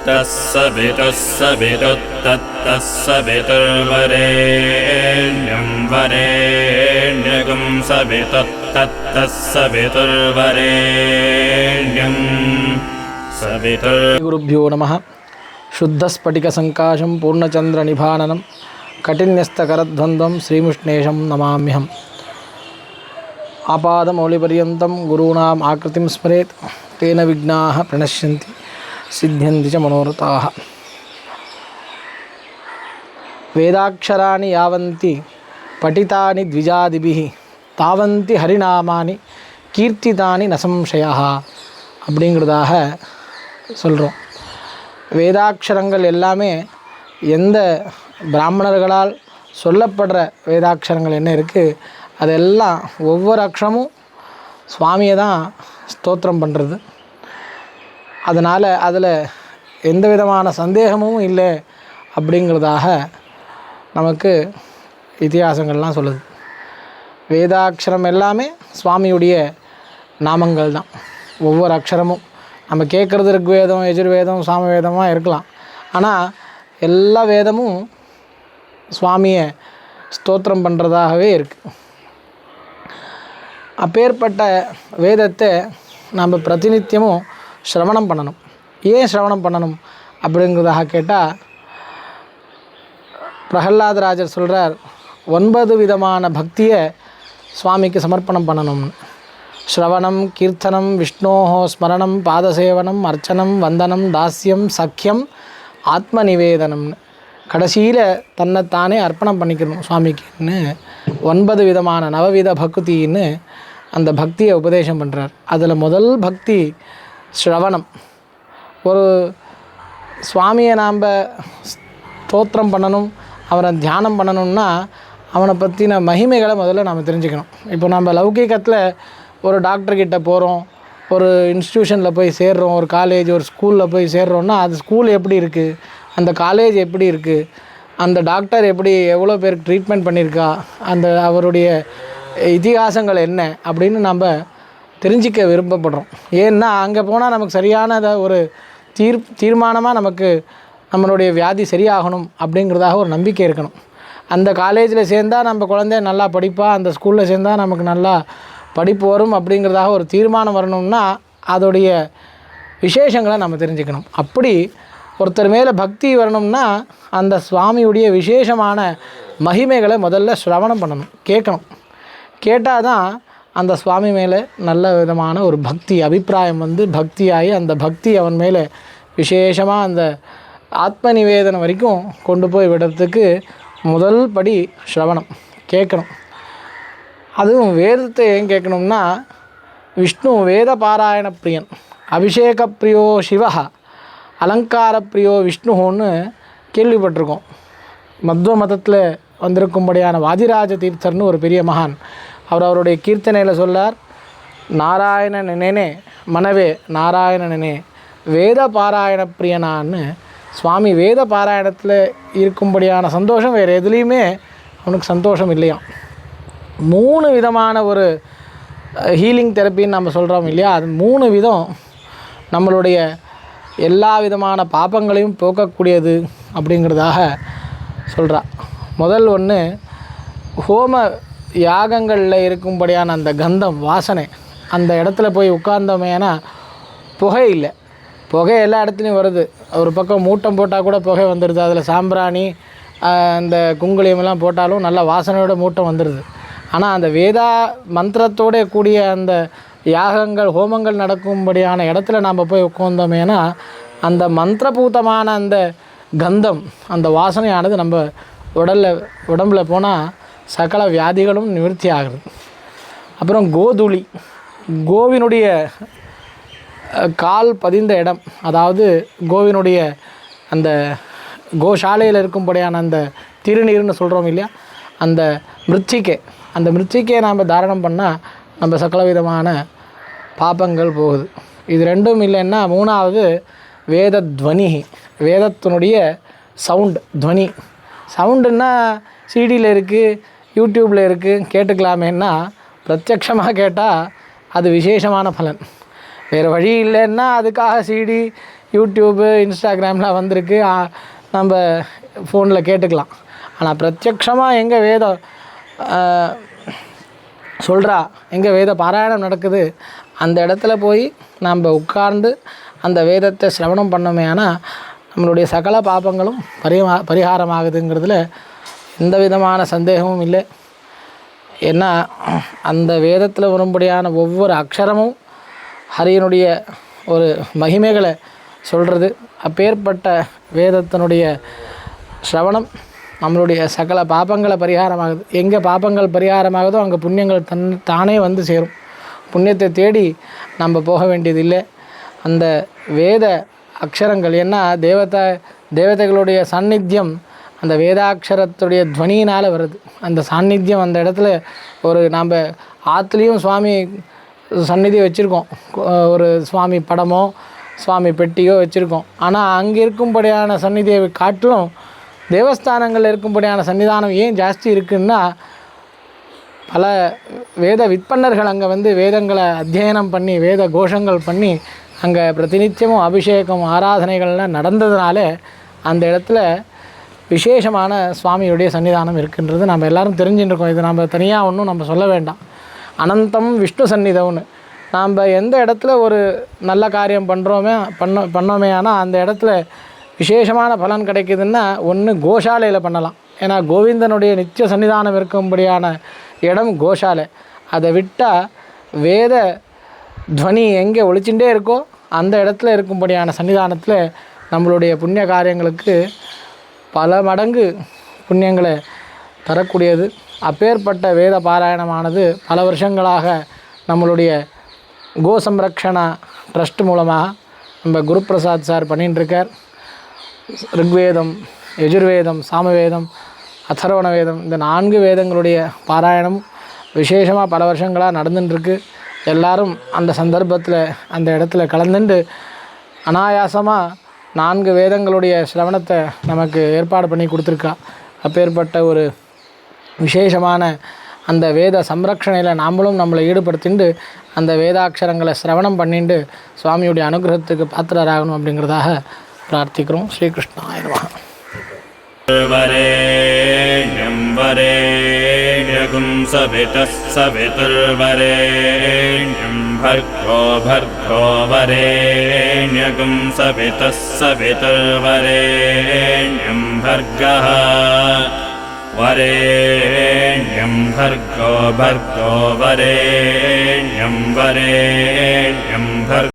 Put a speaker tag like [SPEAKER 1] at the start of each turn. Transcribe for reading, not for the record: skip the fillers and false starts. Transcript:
[SPEAKER 1] तत्सवितुर्वरेण्यं वरेण्यगं सवितुर्वरेण्यं
[SPEAKER 2] गुरुभ्यो नमः। शुद्धस्फटिकसङ्काशं पूर्णचन्द्रनिभाननं कठिन्यस्तकरद्वन्द्वं श्रीमुष्णेशं नमाम्यहम्। आपादमौलिपर्यन्तं गुरूणाम् आकृतिं स्मरेत् तेन विघ्नाः प्रणश्यन्ति सिद्ध्यन्ति च मनोरथाः। वेदाक्षराणि यावन्ति पठितानि द्विजादिभिः तावन्ति हरिनामानि कीर्तितानि न संशयः அப்படிங்கிறதாக சொல்கிறோம். வேதாட்சரங்கள் எல்லாமே எந்த பிராமணர்களால் சொல்லப்படுற வேதாட்சரங்கள் என்ன இருக்குது, அதெல்லாம் ஒவ்வொரு அக்ஷரமும் சுவாமியை தான் ஸ்தோத்திரம் பண்ணுறது. அதனால் அதில் எந்த விதமான சந்தேகமும் இல்லை அப்படிங்கிறதாக நமக்கு இதிகாசங்கள்லாம் சொல்லுது. வேதாட்சரம் எல்லாமே சுவாமியுடைய நாமங்கள் தான். ஒவ்வொரு அக்ஷரமும் நம்ம கேட்குறது ருக்வேதம், யஜுர்வேதம், சாமவேதமாக இருக்கலாம். ஆனால் எல்லா வேதமும் சுவாமியை ஸ்தோத்திரம் பண்ணுறதாகவே இருக்குது. அப்பேற்பட்ட வேதத்தை நம்ம பிரதிநித்தியமும் சிரவணம் பண்ணணும். ஏன் சிரவணம் பண்ணணும் அப்படிங்கிறதாக கேட்டால், பிரகலாதராஜர் சொல்கிறார், 9 விதமான பக்தியை சுவாமிக்கு சமர்ப்பணம் பண்ணணும்னு. ஸ்ரவணம், கீர்த்தனம், விஷ்ணோஹோ ஸ்மரணம், பாதசேவனம், அர்ச்சனம், வந்தனம், தாஸ்யம், சக்கியம், ஆத்ம நிவேதனம்னு கடைசியில் தன்னைத்தானே அர்ப்பணம் பண்ணிக்கணும் சுவாமிக்குன்னு 9 விதமான நவவித பக்தின்னு அந்த பக்தியை உபதேசம் பண்ணுறார். அதில் முதல் பக்தி ஸ்ரவணம். ஒரு சுவாமியை நாம் ஸ்தோத்திரம் பண்ணணும், அவரை தியானம் பண்ணணும்னா அவனை பற்றின மகிமைகளை முதல்ல நாம் தெரிஞ்சுக்கணும். இப்போ நம்ம லௌகிகத்தில் ஒரு டாக்டர்கிட்ட போகிறோம், ஒரு இன்ஸ்டியூஷனில் போய் சேர்றோம், ஒரு காலேஜ், ஒரு ஸ்கூலில் போய் சேர்றோன்னா அது ஸ்கூல் எப்படி இருக்குது, அந்த காலேஜ் எப்படி இருக்குது, அந்த டாக்டர் எப்படி எவ்வளோ பேருக்கு ட்ரீட்மெண்ட் பண்ணியிருக்கா, அந்த அவருடைய இதிகாசங்கள் என்ன அப்படின்னு நம்ம தெரிஞ்சிக்க விருப்பப்படுறோம். ஏன்னா அங்கே போனால் நமக்கு சரியான ஒரு தீர்மானமாக நமக்கு நம்மளுடைய வியாதி சரியாகணும் அப்படிங்கிறதாக ஒரு நம்பிக்கை இருக்கணும். அந்த காலேஜில் சேர்ந்தால் நம்ம குழந்தை நல்லா படிப்பா, அந்த ஸ்கூலில் சேர்ந்தால் நமக்கு நல்லா படிப்பு வரும் அப்படிங்கிறதாக ஒரு தீர்மானம் வரணும்னா அதோடைய விசேஷங்களை நம்ம தெரிஞ்சுக்கணும். அப்படி ஒருத்தர் மேலே பக்தி வரணும்னா அந்த சுவாமியுடைய விசேஷமான மகிமைகளை முதல்ல சிரவணம் பண்ணணும், கேட்கணும். கேட்டால் தான் அந்த சுவாமி மேலே நல்ல விதமான ஒரு பக்தி அபிப்பிராயம் பக்தியாகி அந்த பக்தி அவன் மேலே விசேஷமாக அந்த ஆத்ம நிவேதனம் வரைக்கும் கொண்டு போய் விடுறதுக்கு முதல் படி ஸ்ரவணம், கேட்கணும். அதுவும் வேதத்தை ஏன் கேட்கணும்னா, விஷ்ணு வேத பாராயண பிரியன், அபிஷேக பிரியோ சிவா, அலங்கார பிரியோ விஷ்ணுன்னு கேள்விப்பட்டிருக்கோம். மத்வ மதத்தில் வந்திருக்கும்படியான வாதிராஜ தீர்த்தர்னு ஒரு பெரிய மகான், அவருடைய கீர்த்தனையில் சொல்லார், நாராயண நினைனே மனவே நாராயண நினை வேத பாராயண பிரியனான்னு. சுவாமி வேத பாராயணத்தில் இருக்கும்படியான சந்தோஷம் வேறு எதுலேயுமே அவனுக்கு சந்தோஷம் இல்லையாம். 3 விதமான ஒரு ஹீலிங் தெரப்பின்னு நம்ம சொல்கிறோம் இல்லையா, அது 3 விதம் நம்மளுடைய எல்லா விதமான பாபங்களையும் போக்கக்கூடியது அப்படிங்கிறதாக சொல்கிறா. முதல் ஒன்று, ஹோம யாகங்களில் இருக்கும்படியான அந்த கந்தம் வாசனை, அந்த இடத்துல போய் உட்கார்ந்தோமேனா புகை இல்லை, புகை எல்லா இடத்துலையும் வருது. ஒரு பக்கம் மூட்டம் போட்டால் கூட புகை வந்துடுது, அதில் சாம்பிராணி அந்த குங்குளியமெல்லாம் போட்டாலும் நல்ல வாசனையோட மூட்டம் வந்துடுது. ஆனால் அந்த வேதா மந்திரத்தோட கூடிய அந்த யாகங்கள் ஹோமங்கள் நடக்கும்படியான இடத்துல நாம் போய் உட்கார்ந்தோமேனா அந்த மந்திரபூதமான அந்த கந்தம், அந்த வாசனையானது நம்ம உடம்புல போனால் சகல வியாதிகளும் நிவர்த்தி ஆகுது. அப்புறம் கோதுளி, கோவினுடைய கால் பதிந்த இடம், அதாவது கோவினுடைய அந்த கோசாலையில் இருக்கும்படியான அந்த திருநீர்னு சொல்கிறோம் இல்லையா, அந்த மிருச்சிக்கை, அந்த மிருச்சிக்கையை நாம் தாரணம் பண்ணால் நம்ம சகல விதமான பாபங்கள் போகுது. இது ரெண்டும் இல்லைன்னா மூணாவது வேத துவனி, வேதத்தினுடைய சவுண்டு துவனி. சவுண்டுன்னா சிடியில் இருக்குது, யூடியூப்பில் இருக்குது, கேட்டுக்கலாமேன்னா பிரத்யக்ஷமாக கேட்டால் அது விசேஷமான பலன். வேறு வழி இல்லைன்னா அதுக்காக சிடி, யூடியூப்பு, இன்ஸ்டாகிராம்லாம் வந்திருக்கு, நம்ம ஃபோனில் கேட்டுக்கலாம். ஆனால் பிரத்யக்ஷமாக எங்கே வேதம் சொல்கிறா, எங்கே வேத பாராயணம் நடக்குது, அந்த இடத்துல போய் நம்ம உட்கார்ந்து அந்த வேதத்தை சிரவணம் பண்ணோமே ஆனால் நம்மளுடைய சகல பாபங்களும் பரிகாரமாகுதுங்கிறதுல எந்த விதமான சந்தேகமும் இல்லை. ஏன்னா அந்த வேதத்தில் வரும்படியான ஒவ்வொரு அக்ஷரமும் ஹரியனுடைய ஒரு மகிமைகளை சொல்கிறது. அப்பேற்பட்ட வேதத்தினுடைய சிரவணம் நம்மளுடைய சகல பாபங்களை பரிகாரமாகுது. எங்கே பாபங்கள் பரிகாரமாகுதோ அங்கே புண்ணியங்கள் தானே வந்து சேரும். புண்ணியத்தை தேடி நம்ம போக வேண்டியதில்லை. அந்த வேத அக்ஷரங்கள் என்ன தேவதைகளுடைய சாநித்தியம் அந்த வேதாட்சரத்துடைய துவனியினால் வருது. அந்த சாநித்தியம் அந்த இடத்துல ஒரு நாம் ஆற்றுலேயும் சுவாமி சந்நிதி வச்சுருக்கோம், ஒரு சுவாமி படமோ சுவாமி பெட்டியோ வச்சுருக்கோம். ஆனால் அங்கே இருக்கும்படியான சந்நிதியை காட்டிலும் தேவஸ்தானங்களில் இருக்கும்படியான சன்னிதானம் ஏன் ஜாஸ்தி இருக்குன்னா, பல வேத விற்பன்னர்கள் அங்கே வந்து வேதங்களை அத்தியனம் பண்ணி வேத கோஷங்கள் பண்ணி அங்கே பிரதிநித்தியமும் அபிஷேகம் ஆராதனைகள்லாம் நடந்ததுனால அந்த இடத்துல விசேஷமான சுவாமியுடைய சன்னிதானம் இருக்குன்றது நம்ம எல்லோரும் தெரிஞ்சுட்டு இருக்கோம். இது நம்ம தனியாக ஒன்றும் நம்ம சொல்ல வேண்டாம். அனந்தம் விஷ்ணு சந்நிதம்னு நாம் எந்த இடத்துல ஒரு நல்ல காரியம் பண்ணோமே ஆனால் அந்த இடத்துல விசேஷமான பலன் கிடைக்குதுன்னா ஒன்று கோஷாலையில் பண்ணலாம். ஏன்னா கோவிந்தனுடைய நித்திய சன்னிதானம் இருக்கும்படியான இடம் கோஷாலை. அதை விட்டால் வேத துவனி எங்கே ஒழிச்சுட்டே இருக்கோ அந்த இடத்துல இருக்கும்படியான சன்னிதானத்தில் நம்மளுடைய புண்ணிய காரியங்களுக்கு பல மடங்கு புண்ணியங்களை தரக்கூடியது. அப்பேற்பட்ட வேத பாராயணமானது பல வருஷங்களாக நம்மளுடைய கோ சம்ரக்ஷணா ட்ரஸ்ட் மூலமாக நம்ம குருபிரசாத் சார் பண்ணிகிட்டுருக்கார். ரிக்வேதம், யஜுர்வேதம், சாமவேதம், அதர்வண வேதம், இந்த 4 வேதங்களுடைய பாராயணம் விசேஷமாக பல வருஷங்களாக நடந்துட்டுருக்கு. எல்லாரும் அந்த சந்தர்ப்பத்தில் அந்த இடத்துல கலந்துட்டு அனாயாசமாக 4 வேதங்களுடைய சிரவணத்தை நமக்கு ஏற்பாடு பண்ணி கொடுத்துருக்கா. அப்பேற்பட்ட ஒரு விசேஷமான அந்த வேத சம்ரக்ஷணையில் நாமளும் நம்மளை ஈடுபடுத்திட்டு அந்த வேதாட்சரங்களை சிரவணம் பண்ணிட்டு சுவாமியுடைய அனுகிரகத்துக்கு பாத்திரராகணும் அப்படிங்கிறதாக பிரார்த்திக்கிறோம். ஸ்ரீகிருஷ்ணாய நமஹ.
[SPEAKER 1] वरेण्यं वरेण्यगुं सवितः सवितुर्वरेण्यं भर्गो भर्गो वरेण्यगुं सवितः सवितुर्वरेण्यं भर्गः वरेण्यं भर्गो भर्गो वरेण्यं भर्गो